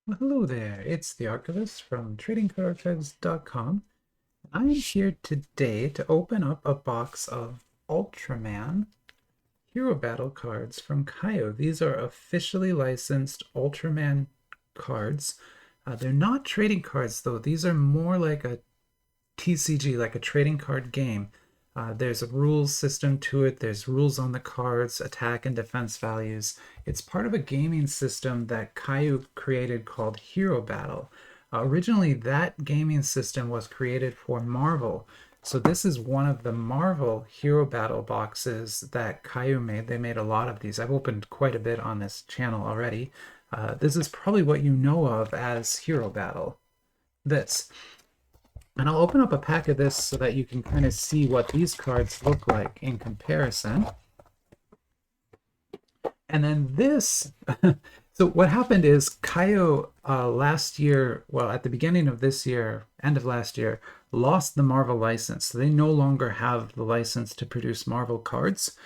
Well, hello there, it's the Archivist from TradingCardArchives.com. I'm here today to open up a box of Ultraman Hero Battle cards from Kayou. These are officially licensed Ultraman cards. They're not trading cards though. These are more like a TCG, like a trading card game. There's a rules system to it. There's rules on the cards, attack and defense values. It's part of a gaming system that Kayou created called Hero Battle. Originally, that gaming system was created for Marvel. So this is one of the Marvel Hero Battle boxes that Kayou made. They made a lot of these. I've opened quite a bit on this channel already. This is probably what you know of as Hero Battle. This. And I'll open up a pack of this so that you can kind of see what these cards look like in comparison. And then this, so what happened is Kayou last year, well, at the beginning of this year, end of last year, lost the Marvel license. So they no longer have the license to produce Marvel cards,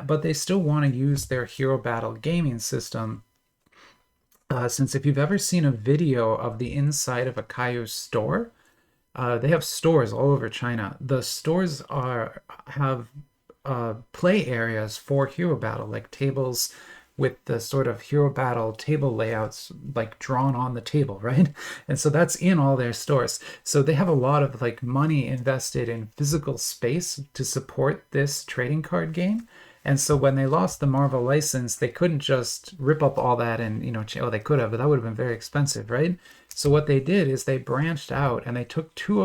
but they still want to use their Hero Battle gaming system. Since if you've ever seen a video of the inside of a Kayou store, they have stores all over China. The stores have play areas for Hero Battle, like tables with the sort of Hero Battle table layouts like drawn on the table, right? And so that's in all their stores. So they have a lot of like money invested in physical space to support this trading card game. And so when they lost the Marvel license, they couldn't just rip up all that and, well, they could have, but that would have been very expensive, right? So what they did is they branched out and they took two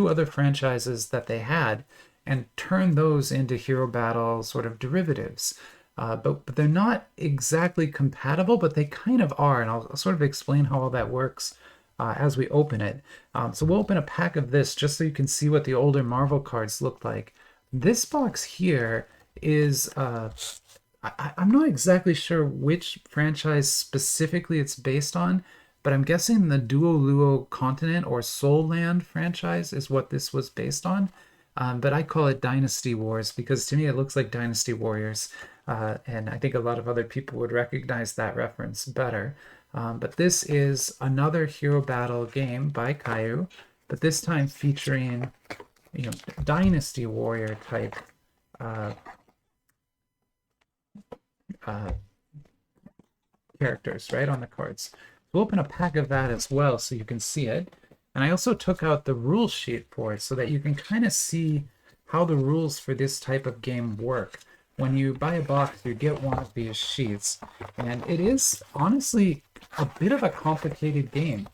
other franchises that they had and turned those into Hero Battle sort of derivatives. But they're not exactly compatible, but they kind of are. And I'll sort of explain how all that works as we open it. So we'll open a pack of this just so you can see what the older Marvel cards look like. This box here is I'm not exactly sure which franchise specifically it's based on, but I'm guessing the Duo Luo Continent or Soul Land franchise is what this was based on. But I call it Dynasty Wars because to me it looks like Dynasty Warriors. And I think a lot of other people would recognize that reference better. But this is another Hero Battle game by Kayou, but this time featuring, Dynasty Warrior type uh, uh, characters, right, on the cards. We'll open a pack of that as well so you can see it. And I also took out the rule sheet for it so that you can kind of see how the rules for this type of game work. When you buy a box, you get one of these sheets, and it is honestly a bit of a complicated game.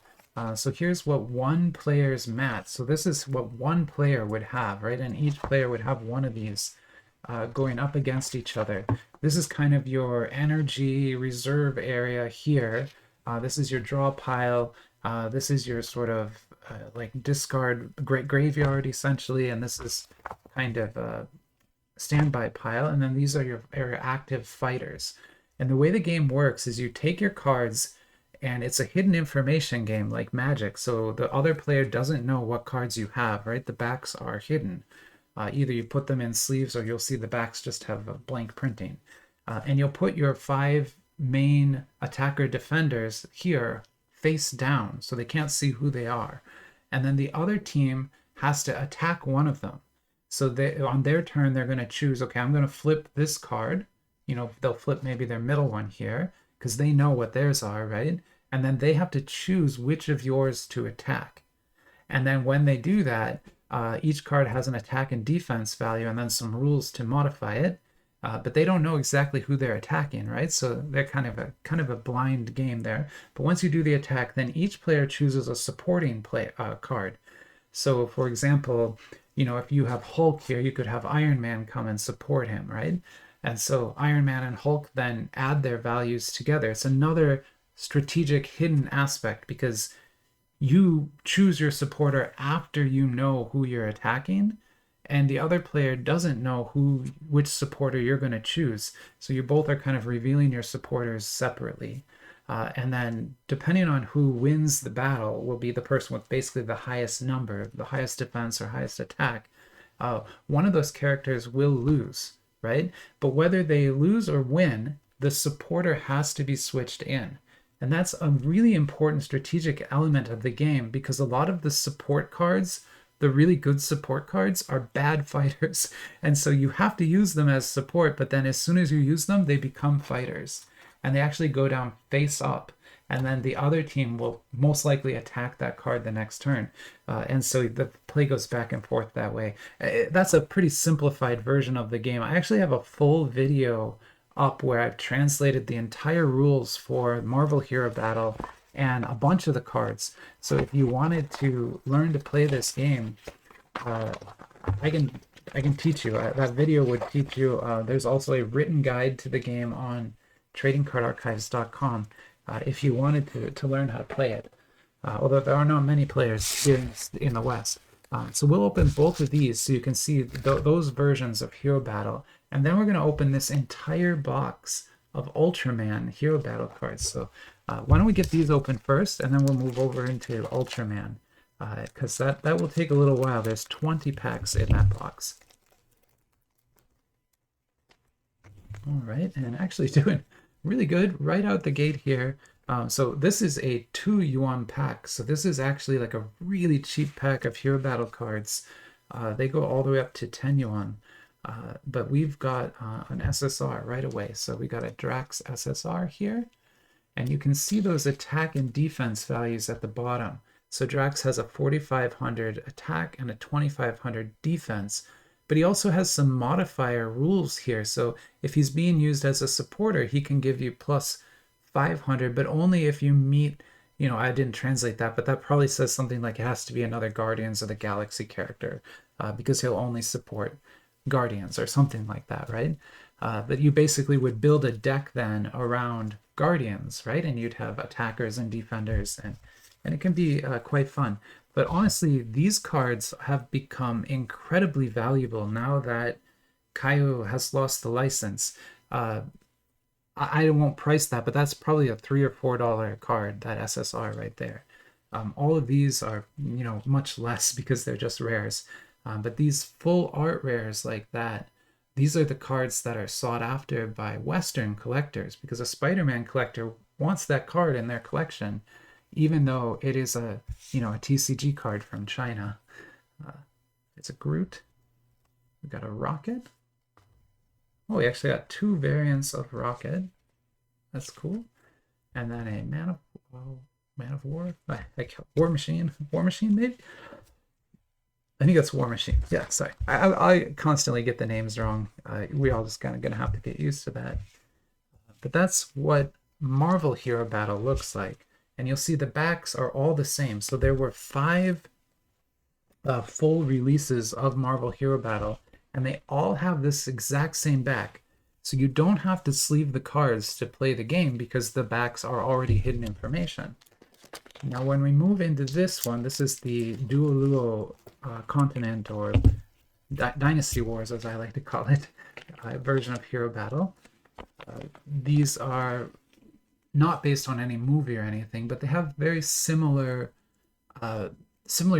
So here's what one player's mat. So this is what one player would have, right? And each player would have one of these going up against each other. This is kind of your energy reserve area here. This is your draw pile. This is your sort of like discard graveyard essentially, and this is kind of a standby pile. And then these are your active fighters. And the way the game works is you take your cards, and it's a hidden information game like Magic. So the other player doesn't know what cards you have, right? The backs are hidden. Either you put them in sleeves or you'll see the backs just have a blank printing. And you'll put your 5 main attacker defenders here face down so they can't see who they are. And then the other team has to attack one of them. So they, on their turn, they're going to choose, okay, I'm going to flip this card. They'll flip maybe their middle one here because they know what theirs are, right? And then they have to choose which of yours to attack. And then when they do that, each card has an attack and defense value and then some rules to modify it. But they don't know exactly who they're attacking, right? So they're kind of a blind game there. But once you do the attack, then each player chooses a supporting card. So for example, if you have Hulk here, you could have Iron Man come and support him, right? And so Iron Man and Hulk then add their values together. It's another strategic hidden aspect because you choose your supporter after you know who you're attacking, and the other player doesn't know which supporter you're going to choose. So you both are kind of revealing your supporters separately. And then depending on who wins the battle will be the person with basically the highest number, the highest defense or highest attack. One of those characters will lose, right? But whether they lose or win, the supporter has to be switched in. And that's a really important strategic element of the game because a lot of the support cards, the really good support cards, are bad fighters. And so you have to use them as support, but then as soon as you use them, they become fighters. And they actually go down face up. And then the other team will most likely attack that card the next turn. And so the play goes back and forth that way. That's a pretty simplified version of the game. I actually have a full video up where I've translated the entire rules for Marvel Hero Battle and a bunch of the cards. So if you wanted to learn to play this game, I can teach you. That video would teach you. There's also a written guide to the game on tradingcardarchives.com if you wanted to learn how to play it. Although there are not many players here in the West. So we'll open both of these so you can see those versions of Hero Battle. And then we're going to open this entire box of Ultraman Hero Battle cards. So why don't we get these open first, and then we'll move over into Ultraman, because that will take a little while. There's 20 packs in that box. All right, and actually doing really good right out the gate here. So this is a 2 yuan pack. So this is actually like a really cheap pack of Hero Battle cards. They go all the way up to 10 yuan. But we've got an SSR right away. So we got a Drax SSR here. And you can see those attack and defense values at the bottom. So Drax has a 4,500 attack and a 2,500 defense. But he also has some modifier rules here. So if he's being used as a supporter, he can give you plus 500, but only if you meet, I didn't translate that, but that probably says something like it has to be another Guardians of the Galaxy character, because he'll only support Guardians or something like that, right? But you basically would build a deck then around Guardians, right? And you'd have attackers and defenders, and it can be quite fun. But honestly, these cards have become incredibly valuable now that Kayou has lost the license. I won't price that, but that's probably a $3 or $4 card, that SSR right there. All of these are, much less because they're just rares. But these full art rares like that, these are the cards that are sought after by Western collectors, because a Spider-Man collector wants that card in their collection, even though it is a TCG card from China. It's a Groot. We got a Rocket. Oh, we actually got 2 variants of Rocket. That's cool. And then a Man of War. War Machine. War Machine, maybe? I think that's War Machine. Yeah, sorry. I constantly get the names wrong. We all just kind of gonna have to get used to that. But that's what Marvel Hero Battle looks like. And you'll see the backs are all the same. So there were 5 full releases of Marvel Hero Battle, and they all have this exact same back. So you don't have to sleeve the cards to play the game because the backs are already hidden information. Now when we move into this one, this is the Duo Luo Continent, or Dynasty Wars as I like to call it, version of Hero Battle. These are not based on any movie or anything, but they have very similar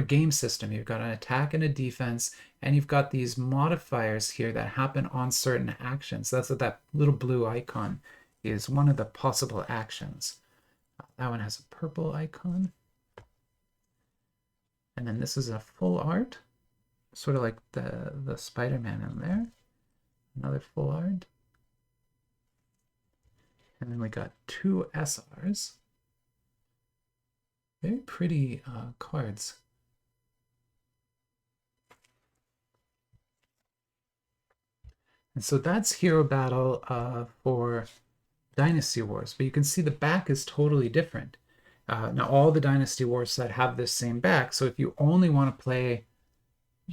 game system. You've got an attack and a defense, and you've got these modifiers here that happen on certain actions. That's what that little blue icon is, one of the possible actions. That one has a purple icon. And then this is a full art, sort of like the Spider-Man in there. Another full art. And then we got 2 SRs. Very pretty cards. And so that's Hero Battle for Dynasty Wars. But you can see the back is totally different. Now, all the Dynasty Wars set have this same back. So if you only want to play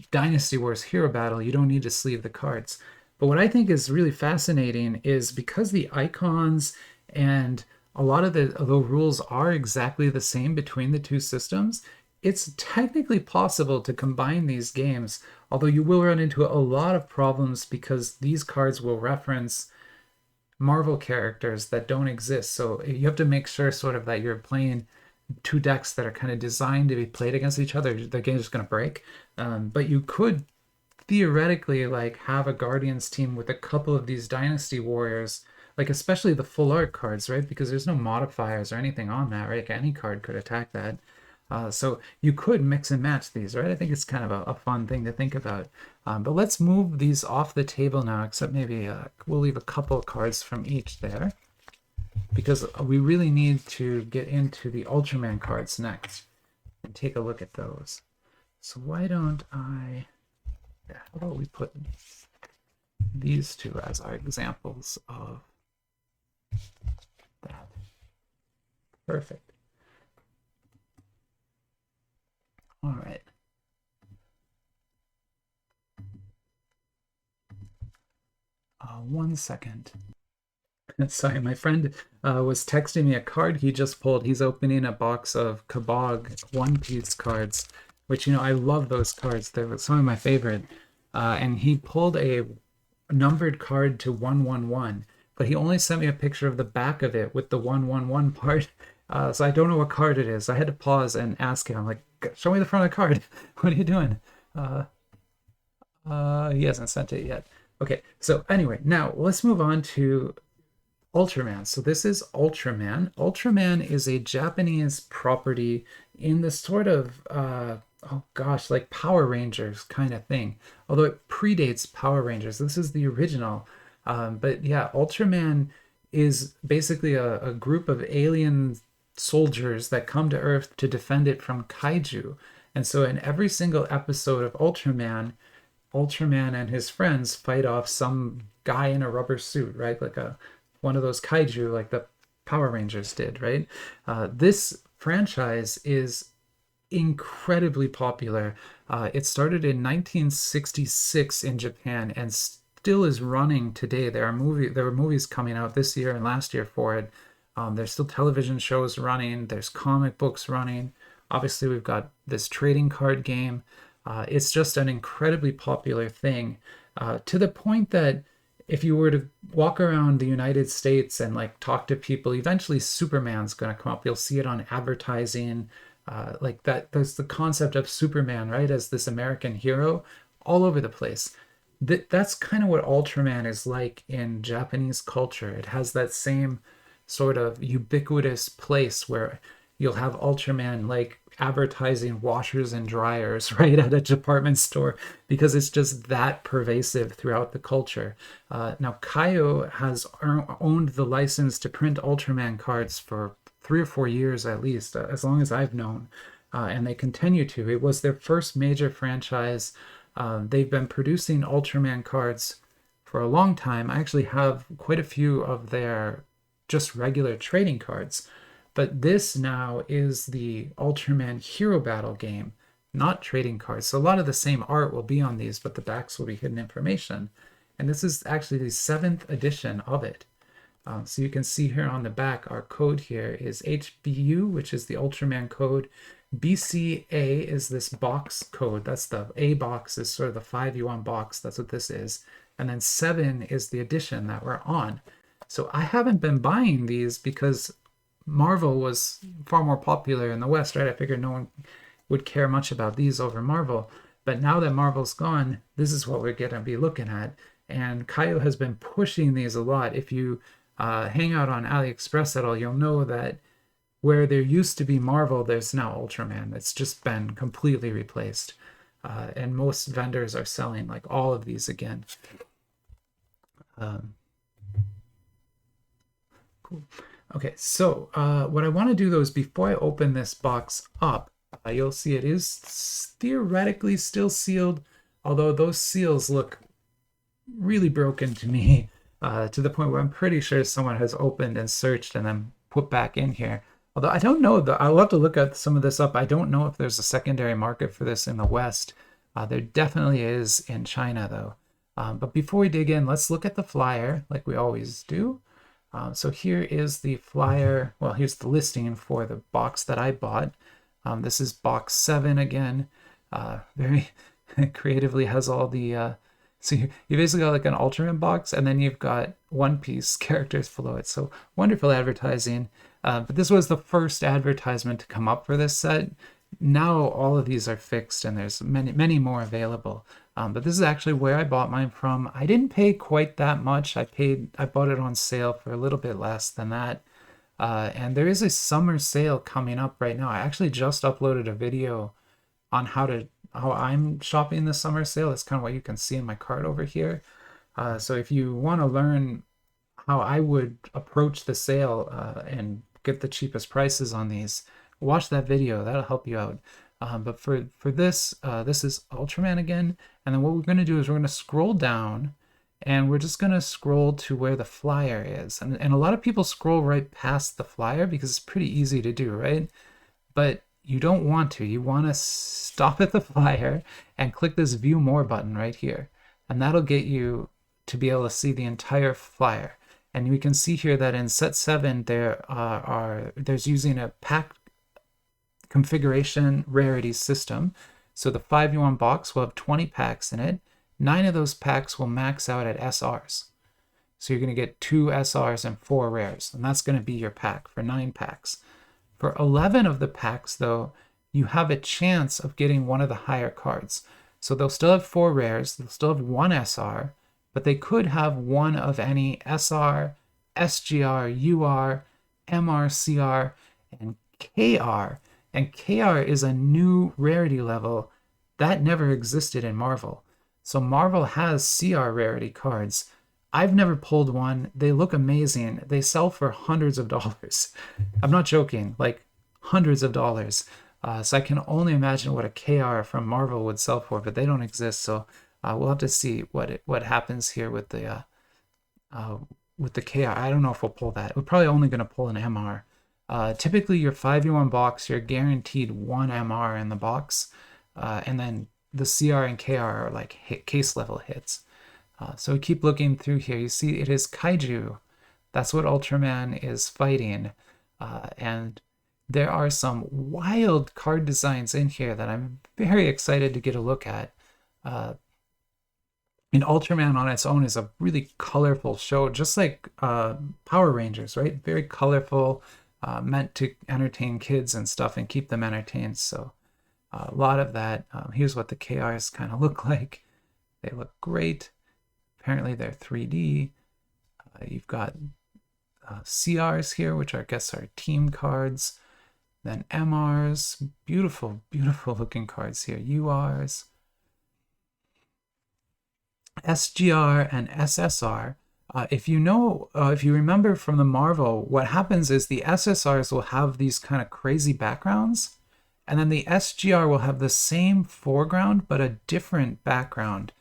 Dynasty Wars Hero Battle, you don't need to sleeve the cards. But what I think is really fascinating is because the icons and a lot of the rules are exactly the same between the 2 systems, it's technically possible to combine these games, although you will run into a lot of problems because these cards will reference Marvel characters that don't exist. So you have to make sure sort of that you're playing 2 decks that are kind of designed to be played against each other. The game's just going to break. But you could theoretically like have a Guardians team with a couple of these Dynasty Warriors like especially the full art cards, right? Because there's no modifiers or anything on that, right? Any card could attack that. So you could mix and match these, right? I think it's kind of a fun thing to think about. But let's move these off the table now, except maybe we'll leave a couple of cards from each there, because we really need to get into the Ultraman cards next and take a look at those. So why don't I, yeah, how about we put these two as our examples of that. Perfect. All right. One second. Sorry, my friend was texting me a card he just pulled. He's opening a box of Kabog One Piece cards, which, you know, I love those cards. They're some of my favorite. And he pulled a numbered card to 111, but he only sent me a picture of the back of it with the 111 part. So I don't know what card it is. I had to pause and ask him, I'm like, show me the front of the card. What are you doing? He hasn't sent it yet. Okay, so anyway, now let's move on to Ultraman. So this is Ultraman. Ultraman is a Japanese property in the sort of oh gosh, like Power Rangers kind of thing. Although it predates Power Rangers. This is the original. But yeah, Ultraman is basically a group of alien soldiers that come to Earth to defend it from kaiju. And so in every single episode of Ultraman, Ultraman and his friends fight off some guy in a rubber suit, right? Like one of those kaiju like the Power Rangers did, right? This franchise is incredibly popular. It started in 1966 in Japan and still is running today. There were movies coming out this year and last year for it. There's still television shows running. There's comic books running. Obviously, we've got this trading card game. It's just an incredibly popular thing, to the point that if you were to walk around the United States and like talk to people, eventually Superman's going to come up. You'll see it on advertising, like that. There's the concept of Superman, right, as this American hero all over the place. That's kind of what Ultraman is like in Japanese culture. It has that same sort of ubiquitous place where you'll have Ultraman like advertising washers and dryers right at a department store, because it's just that pervasive throughout the culture. Now Kayou has owned the license to print Ultraman cards for 3 or 4 years at least, as long as I've known, and they continue to. It was their first major franchise. They've been producing Ultraman cards for a long time. I actually have quite a few of their just regular trading cards. But this now is the Ultraman Hero Battle game, not trading cards. So a lot of the same art will be on these, but the backs will be hidden information. And this is actually the 7th edition of it. So you can see here on the back, our code here is HBU, which is the Ultraman code. BCA is this box code. That's the A box, is sort of the 5 yuan box. That's what this is. And then 7 is the edition that we're on. So I haven't been buying these because Marvel was far more popular in the West, right? I figured no one would care much about these over Marvel. But now that Marvel's gone, this is what we're going to be looking at. And Kayou has been pushing these a lot. If you hang out on AliExpress at all, you'll know that where there used to be Marvel, there's now Ultraman. It's just been completely replaced. And most vendors are selling like all of these again. Cool. Okay, so what I want to do though is before I open this box up, you'll see it is theoretically still sealed, although those seals look really broken to me, to the point where I'm pretty sure someone has opened and searched and then put back in here. Although I don't know, I'll have to look at some of this up. I don't know if there's a secondary market for this in the West. There definitely is in China though. But before we dig in, let's look at the flyer like we always do. So here is the flyer. Well, here's the listing for the box that I bought. This is box 7 again. Very creatively has all the so you basically got like an Ultraman box, and then you've got One Piece characters below it. So wonderful advertising. But this was the first advertisement to come up for this set. Now all of these are fixed, and there's many more available. But this is actually where I bought mine from. I didn't pay quite that much. I bought it on sale for a little bit less than that. And there is a summer sale coming up right now. I actually just uploaded a video on how I'm shopping this summer sale. That's kind of what you can see in my cart over here. So if you want to learn how I would approach the sale and get the cheapest prices on these, watch that video. That'll help you out. But for this, this is Ultraman again. And then what we're going to do is we're going to scroll down and we're just going to scroll to where the Flier is. And a lot of people scroll right past the Flier because it's pretty easy to do, right? But you don't want to. You want to stop at the Flier and click this View More button right here. And that'll get you to be able to see the entire Flier. And we can see here that in set 7 there's using a pack configuration rarity system. So the 5U1 box will have 20 packs in it. 9 of those packs will max out at SRs. So you're going to get 2 SRs and 4 rares. And that's going to be your pack for 9 packs. For 11 of the packs, though, you have a chance of getting one of the higher cards. So they'll still have 4 rares, they'll still have 1 SR, but they could have one of any SR, SGR, UR, MR, CR, and KR. And KR is a new rarity level that never existed in Marvel. So Marvel has CR rarity cards. I've never pulled one. They look amazing. They sell for hundreds of dollars. I'm not joking, like hundreds of dollars. So I can only imagine what a KR from Marvel would sell for, but they don't exist. So we'll have to see what happens here with the KR. I don't know if we'll pull that. We're probably only going to pull an MR. Typically, your 5U1 box, you're guaranteed 1 MR in the box, and then the CR and KR are like case level hits. So we keep looking through here. You see it is Kayou. That's what Ultraman is fighting. And there are some wild card designs in here that I'm very excited to get a look at. And Ultraman on its own is a really colorful show, just like Power Rangers, right? Very colorful, meant to entertain kids and stuff and keep them entertained. So a lot of that. Here's what the KRs kind of look like. They look great. Apparently they're 3D. You've got CRs here, which I guess are team cards. Then MRs, beautiful, beautiful looking cards here. URs. SGR and SSR. If you remember from the Marvel, what happens is the SSRs will have these kind of crazy backgrounds, and then the SGR will have the same foreground but a different background.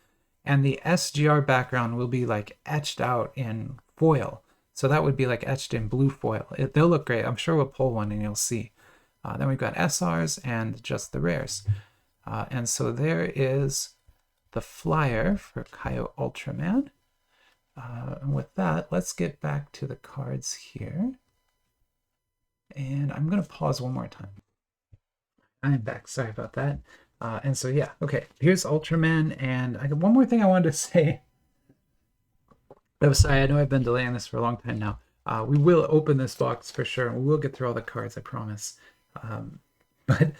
And the SGR background will be like etched out in foil. So that would be like etched in blue foil. They'll look great. I'm sure we'll pull one and you'll see. Then we've got SRs and just the rares. And so there is the Flier for Kayou Ultraman. And with that, let's get back to the cards here. And I'm going to pause one more time. I'm back. Sorry about that. And so, yeah, okay, here's Ultraman, and I got one more thing I wanted to say. I'm sorry, I know I've been delaying this for a long time now. We will open this box for sure, and we will get through all the cards, I promise. But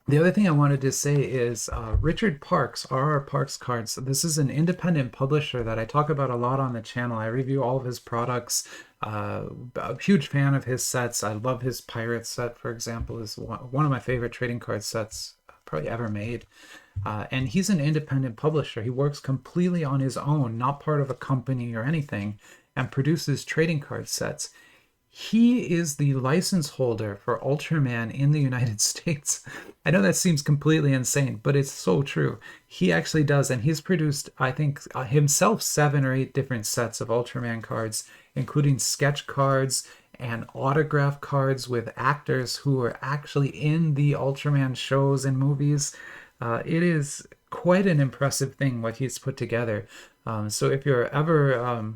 the other thing I wanted to say is Richard Parks, R.R. Parks Cards. This is an independent publisher that I talk about a lot on the channel. I review all of his products. A huge fan of his sets. I love his Pirate set, for example, is one of my favorite trading card sets probably ever made. And he's an independent publisher. He works completely on his own, not part of a company or anything, and produces trading card sets. He is the license holder for Ultraman in the United States. I know that seems completely insane, but it's so true. He actually does, and he's produced, I think, himself 7 or 8 different sets of Ultraman cards, including sketch cards and autograph cards with actors who are actually in the Ultraman shows and movies. It is quite an impressive thing what he's put together. So if you're ever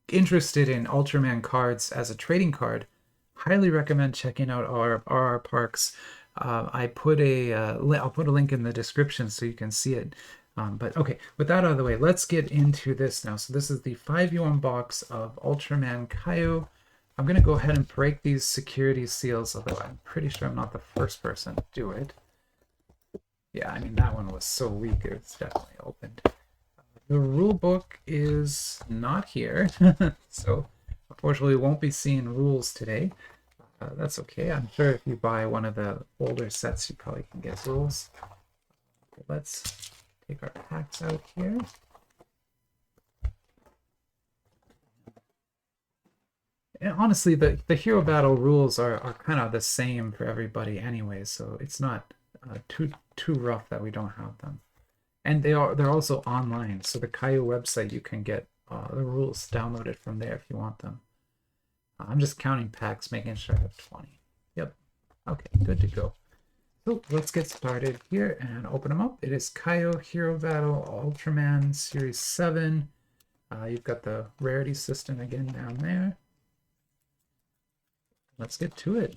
interested in Ultraman cards as a trading card, highly recommend checking out R.R. Parks. I'll put a link in the description so you can see it. But okay, with that out of the way, let's get into this now. So this is the 5U1 box of Ultraman Kayou. I'm going to go ahead and break these security seals, although I'm pretty sure I'm not the first person to do it. Yeah, I mean, that one was so weak, it was definitely opened. The rule book is not here, so unfortunately we won't be seeing rules today. That's okay. I'm sure if you buy one of the older sets, you probably can get rules. Okay, let's take our packs out here. And honestly, the Hero Battle rules are kind of the same for everybody anyway, so it's not too rough that we don't have them. And they're also online, so the Kayou website you can get the rules downloaded from there if you want them. I'm just counting packs, making sure I have 20. Yep. Okay, good to go. So let's get started here and open them up. It is Kayou Hero Battle Ultraman Series 7. You've got the rarity system again down there. Let's get to it.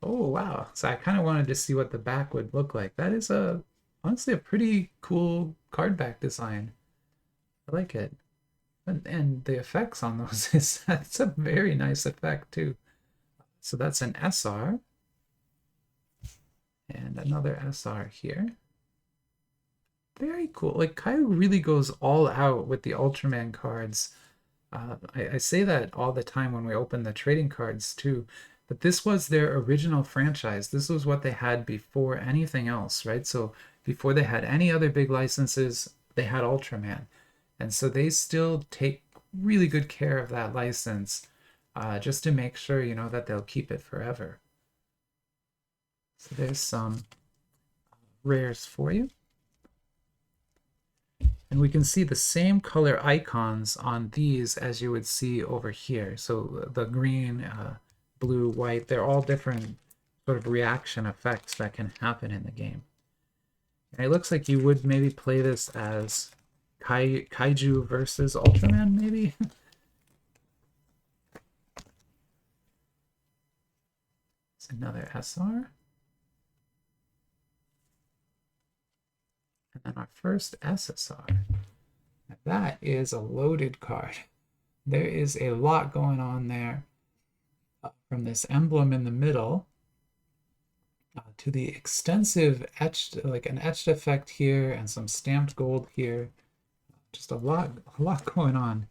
Oh, wow. So I kind of wanted to see what the back would look like. That is honestly a pretty cool card back design. I like it. And the effects on those that's a very nice effect too. So that's an SR and another SR here. Very cool. Like Kayou really goes all out with the Ultraman cards. I say that all the time when we open the trading cards too, but this was their original franchise. This was what they had before anything else, right? So before they had any other big licenses, they had Ultraman. And so they still take really good care of that license just to make sure, you know, that they'll keep it forever. So there's some rares for you. And we can see the same color icons on these as you would see over here. So the green, blue, white, they're all different sort of reaction effects that can happen in the game. And it looks like you would maybe play this as Kaiju versus Ultraman, maybe? It's another SR. And then our first SSR. Now that is a loaded card. There is a lot going on there. From this emblem in the middle to the extensive etched, like an etched effect here and some stamped gold here. Just a lot going on.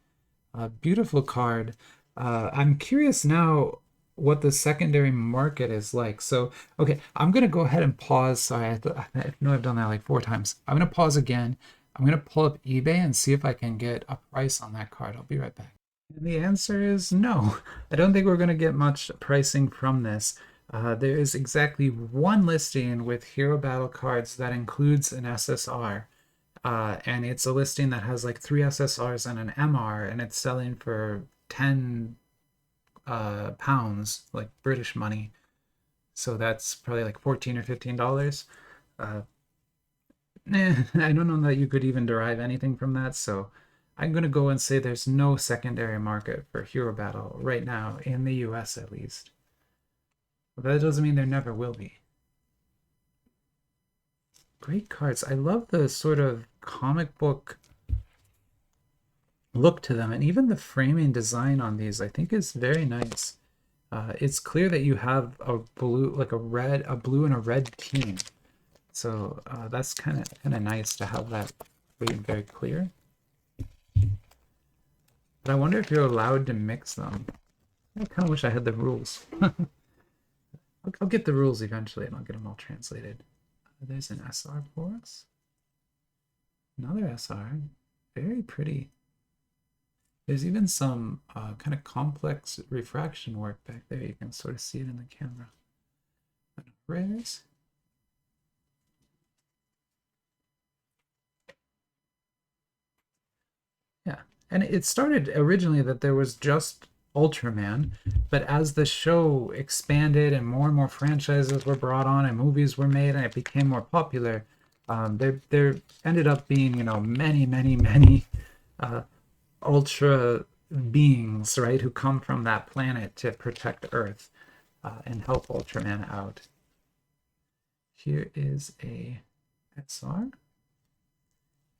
Beautiful card. I'm curious now what the secondary market is like. So, okay, I'm gonna go ahead and pause. Sorry, I know I've done that like 4 times. I'm gonna pause again. I'm gonna pull up eBay and see if I can get a price on that card. I'll be right back. And the answer is no. I don't think we're gonna get much pricing from this. There is exactly one listing with Hero Battle cards that includes an SSR. And it's a listing that has like 3 SSRs and an MR, and it's selling for 10 pounds, like British money. So that's probably like $14 or $15. I don't know that you could even derive anything from that. So I'm going to go and say there's no secondary market for Hero Battle right now, in the US at least. But that doesn't mean there never will be. Great cards. I love the sort of comic book look to them, and even the framing design on these I think is very nice. It's clear that you have a blue, like a blue and a red team. So that's kind of nice to have that made very clear. But I wonder if you're allowed to mix them. I kind of wish I had the rules. I'll get the rules eventually, and I'll get them all translated. There's an SR for us. Another SR. Very pretty. There's even some kind of complex refraction work back there. You can sort of see it in the camera. And rares. Yeah, and it started originally that there was just Ultraman, but as the show expanded and more franchises were brought on and movies were made and it became more popular, there ended up being, you know, many ultra beings, right, who come from that planet to protect Earth and help Ultraman out. Here is a SR,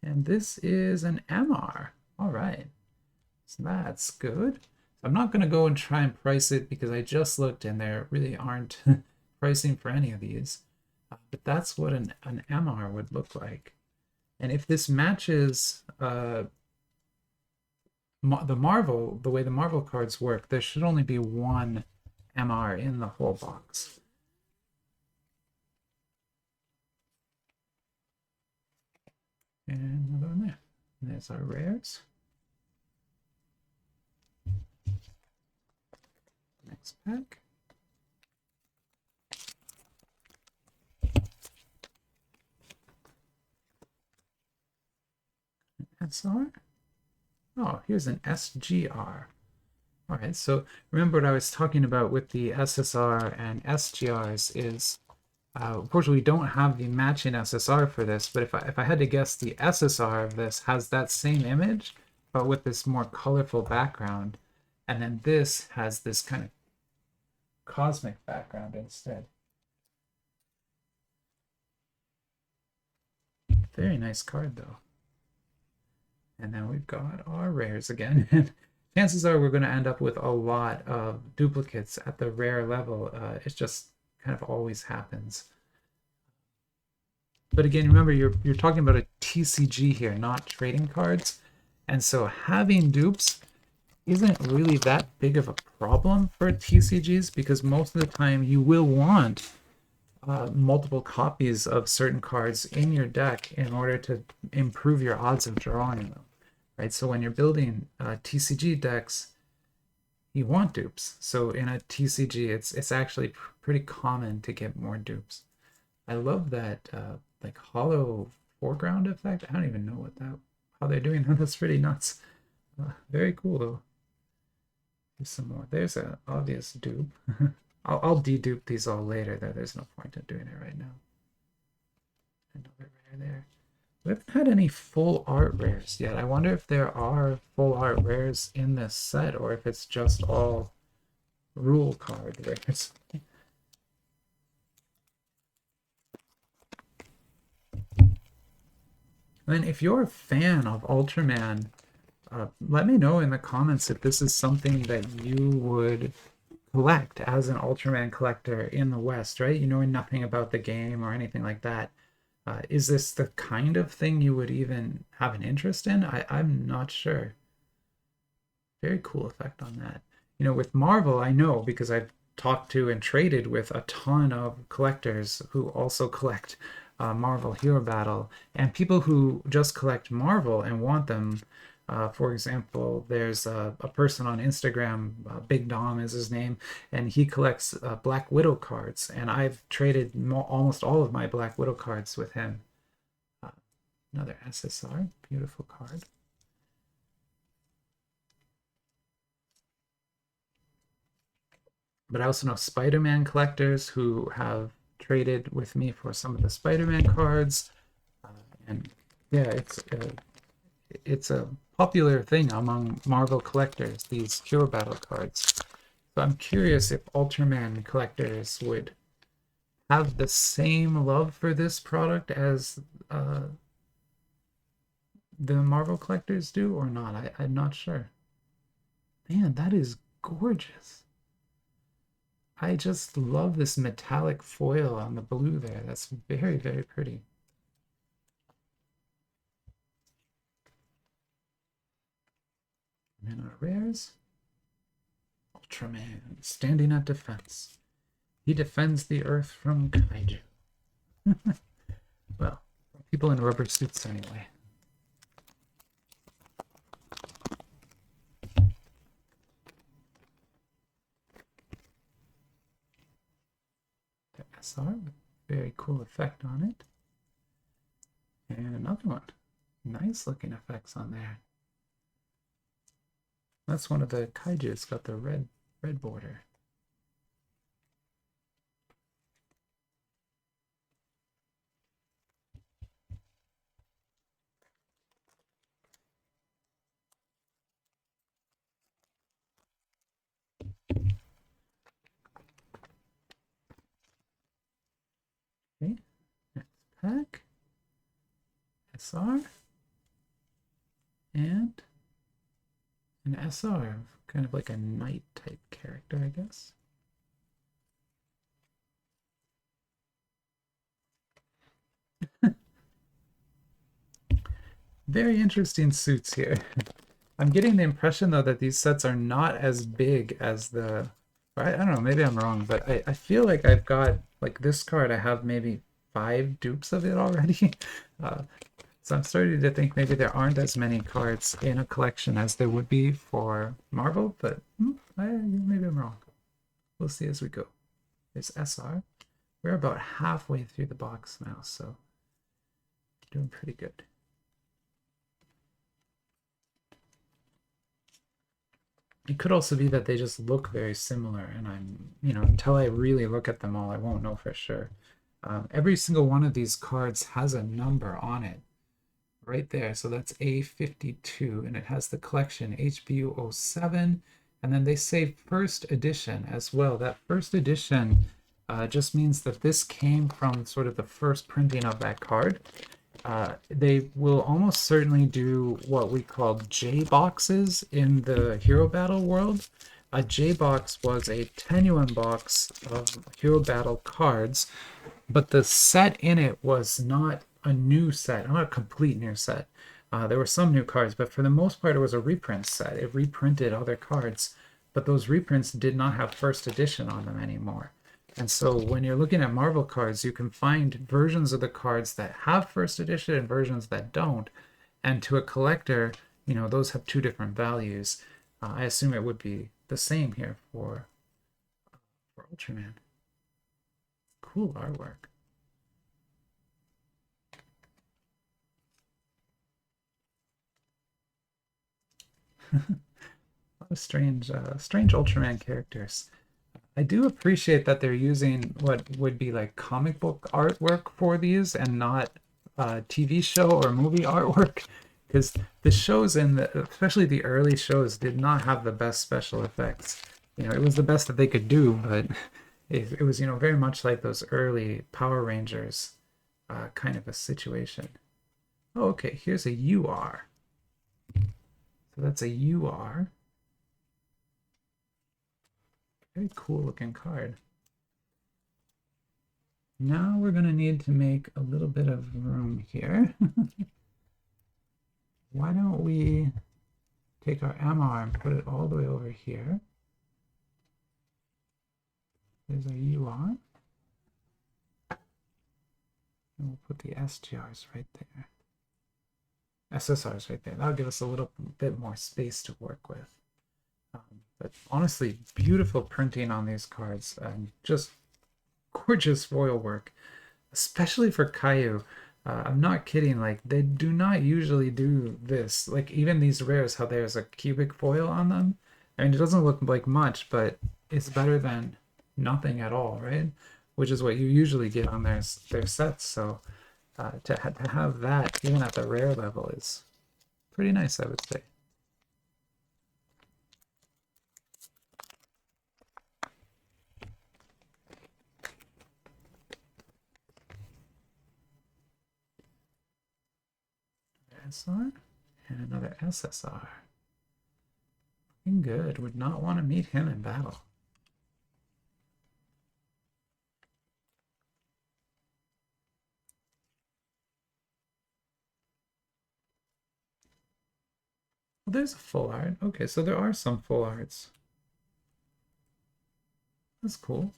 and this is an MR. All right, so that's good. I'm not going to go and try and price it because I just looked and there really aren't pricing for any of these. But that's what an MR would look like. And if this matches the Marvel, the way the Marvel cards work, there should only be one MR in the whole box. And another one there. And there's our rares. Next pack. SR. Oh, here's an SGR. All right, so remember what I was talking about with the SSR and SGRs is, unfortunately, we don't have the matching SSR for this, but if I had to guess, the SSR of this has that same image, but with this more colorful background, and then this has this kind of cosmic background instead. Very nice card, though. And then we've got our rares again. And chances are we're going to end up with a lot of duplicates at the rare level. It just kind of always happens. But again, remember, you're talking about a TCG here, not trading cards. And so having dupes isn't really that big of a problem for TCGs because most of the time you will want multiple copies of certain cards in your deck in order to improve your odds of drawing them, right? So when you're building TCG decks, you want dupes. So in a TCG, it's actually pretty common to get more dupes. I love that like hollow foreground effect. I don't even know how they're doing that. That's pretty nuts. Very cool though. Here's some more. There's an obvious dupe. I'll dedupe these all later. There's no point in doing it right now. Another rare there. We haven't had any full art rares yet. I wonder if there are full art rares in this set or if it's just all rule card rares. Then if you're a fan of Ultraman, let me know in the comments if this is something that you would collect as an Ultraman collector in the West, right? You know nothing about the game or anything like that. Is this the kind of thing you would even have an interest in? I'm not sure. Very cool effect on that. You know, with Marvel, I know because I've talked to and traded with a ton of collectors who also collect Marvel Hero Battle and people who just collect Marvel and want them. For example, there's a person on Instagram, Big Dom is his name, and he collects Black Widow cards, and I've traded almost all of my Black Widow cards with him. Another SSR, beautiful card. But I also know Spider-Man collectors who have traded with me for some of the Spider-Man cards, and yeah, it's a popular thing among Marvel collectors, these Hero Battle cards. So I'm curious if Ultraman collectors would have the same love for this product as the Marvel collectors do or not. I'm not sure. Man, that is gorgeous. I just love this metallic foil on the blue there. That's very, very pretty. And our rares. Ultraman, standing at defense. He defends the Earth from Kayou. Well, people in rubber suits anyway. The SR with very cool effect on it. And another one. Nice looking effects on there. That's one of the kaiju. It's got the red border. Okay, next pack. SR. And an an SR, kind of like a knight type character, I guess. Very interesting suits here. I'm getting the impression though that these sets are not as big as the, I don't know, maybe I'm wrong, but I feel like I've got, like this card, I have maybe 5 dupes of it already. So I'm starting to think maybe there aren't as many cards in a collection as there would be for Marvel, but maybe I'm wrong. We'll see as we go. There's SR. We're about halfway through the box now, so doing pretty good. It could also be that they just look very similar, and I'm, until I really look at them all, I won't know for sure. Every single one of these cards has a number on it right there. So that's A52, and it has the collection HBU 07, and then they say first edition as well. That first edition just means that this came from sort of the first printing of that card. They will almost certainly do what we call J boxes in the Hero Battle world. A J box was a tenuine box of Hero Battle cards, but the set in it was not a new set, not a complete new set. There were some new cards, but for the most part, it was a reprint set. It reprinted other cards, but those reprints did not have first edition on them anymore. And so when you're looking at Marvel cards, you can find versions of the cards that have first edition and versions that don't. And to a collector, those have 2 different values. I assume it would be the same here for Ultraman. Cool artwork. A lot of strange Ultraman characters. I do appreciate that they're using what would be like comic book artwork for these and not TV show or movie artwork, because the shows especially the early shows did not have the best special effects. It was the best that they could do, but it was very much like those early Power Rangers kind of a situation. Oh, okay, here's a UR. So that's a UR. Very cool looking card. Now we're going to need to make a little bit of room here. Why don't we take our MR and put it all the way over here. There's our UR. And we'll put the SGRs right there. SSRs right there. That'll give us a little bit more space to work with. But honestly, beautiful printing on these cards and just gorgeous foil work, especially for Kayou. I'm not kidding, like they do not usually do this. Like even these rares, how there's a cubic foil on them. I mean, it doesn't look like much, but it's better than nothing at all, right? Which is what you usually get on their sets. So to have that even at the rare level is pretty nice, I would say. SR and another SSR. Looking good. Would not want to meet him in battle. Well, there's a full art. Okay, so there are some full arts. That's cool.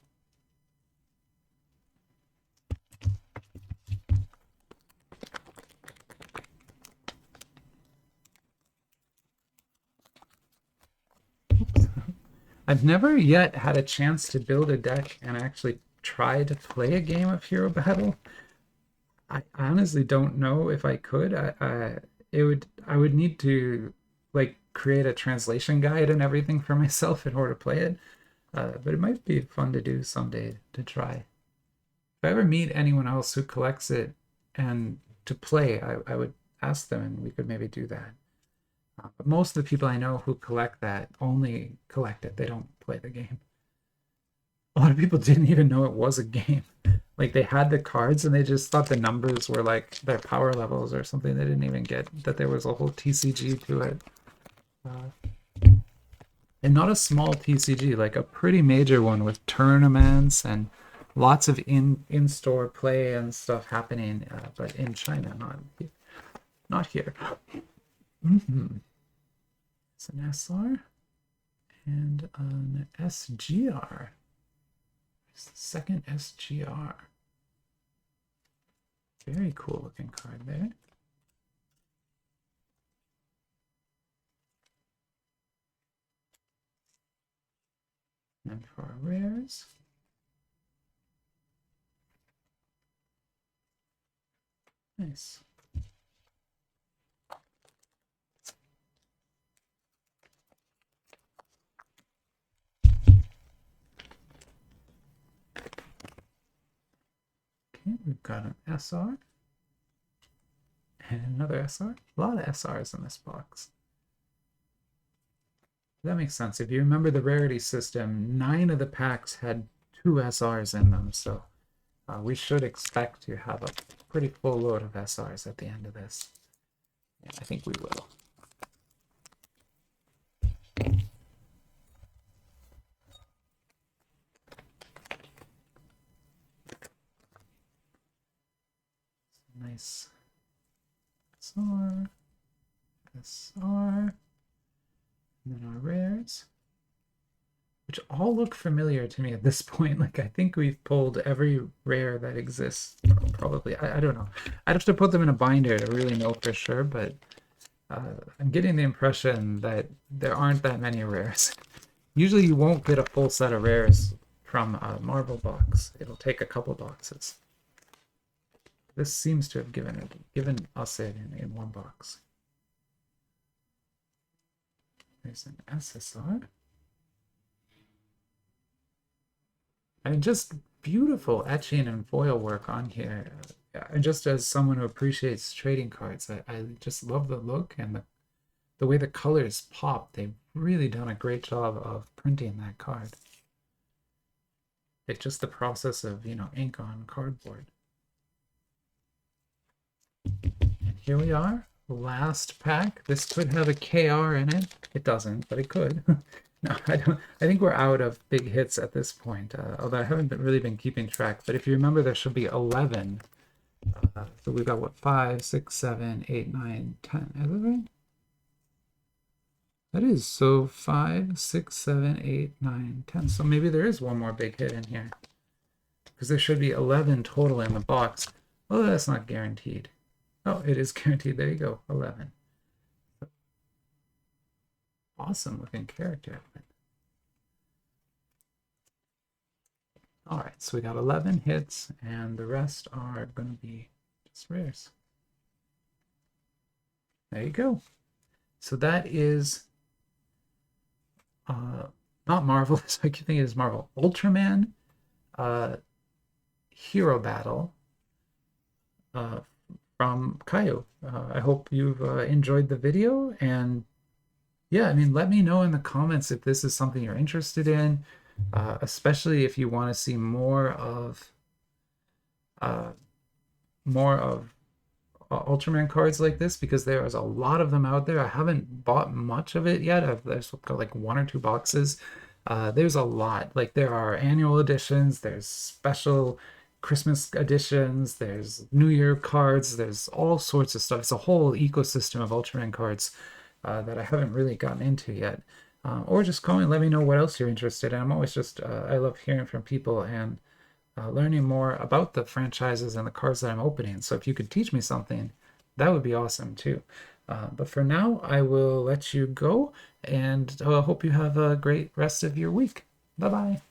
I've never yet had a chance to build a deck and actually try to play a game of Hero Battle. I honestly don't know if I could. I would need to like create a translation guide and everything for myself in order to play it. But it might be fun to do someday to try. If I ever meet anyone else who collects it and to play, I would ask them and we could maybe do that. But most of the people I know who collect that only collect it. They don't play the game. A lot of people didn't even know it was a game. Like they had the cards and they just thought the numbers were like their power levels or something. They didn't even get that there was a whole TCG to it. And not a small TCG, like a pretty major one with tournaments and lots of in-store play and stuff happening, but in China, not here. It's an SR and an SGR. It's the second SGR. Very cool looking card there. And for our rares, nice. Okay, we've got an SR and another SR. A lot of SRs in this box. That makes sense. If you remember the rarity system, 9 of the packs had 2 SRs in them, so we should expect to have a pretty full load of SRs at the end of this. Yeah, I think we will. Nice SR, SR, and then our rares, which all look familiar to me at this point. Like, I think we've pulled every rare that exists, probably. I don't know. I'd have to put them in a binder to really know for sure, but I'm getting the impression that there aren't that many rares. Usually you won't get a full set of rares from a Marvel box. It'll take a couple boxes. This seems to have given us it in one box. There's an SSR. And just beautiful etching and foil work on here. And just as someone who appreciates trading cards, I just love the look and the way the colors pop. They've really done a great job of printing that card. It's just the process of, ink on cardboard. And here we are, last pack. This could have a KR in it. It doesn't, but it could. No, I don't. I think we're out of big hits at this point, although I haven't really been keeping track. But if you remember, there should be 11. So we've got, what, 5, 6, 7, 8, 9, 10. Is that right? That is. So 5, 6, 7, 8, 9, 10. So maybe there is one more big hit in here, because there should be 11 total in the box. Oh, that's not guaranteed. Oh, it is guaranteed. There you go, 11. Awesome looking character. All right, so we got 11 hits, and the rest are going to be just rares. There you go. So that is not Marvel. I keep thinking it's Marvel. Ultraman Hero Battle from Kayou. I hope you've enjoyed the video, and yeah, I mean, let me know in the comments if this is something you're interested in, especially if you want to see more of Ultraman cards like this, because there is a lot of them out there. I haven't bought much of it yet. I've got like 1 or 2 boxes. There's a lot. Like, there are annual editions, there's special Christmas editions, there's New Year cards, there's all sorts of stuff. It's a whole ecosystem of Ultraman cards that I haven't really gotten into yet. Or just comment, let me know what else you're interested in. I'm always just, I love hearing from people and learning more about the franchises and the cards that I'm opening. So if you could teach me something, that would be awesome too. But for now, I will let you go, and hope you have a great rest of your week. Bye-bye.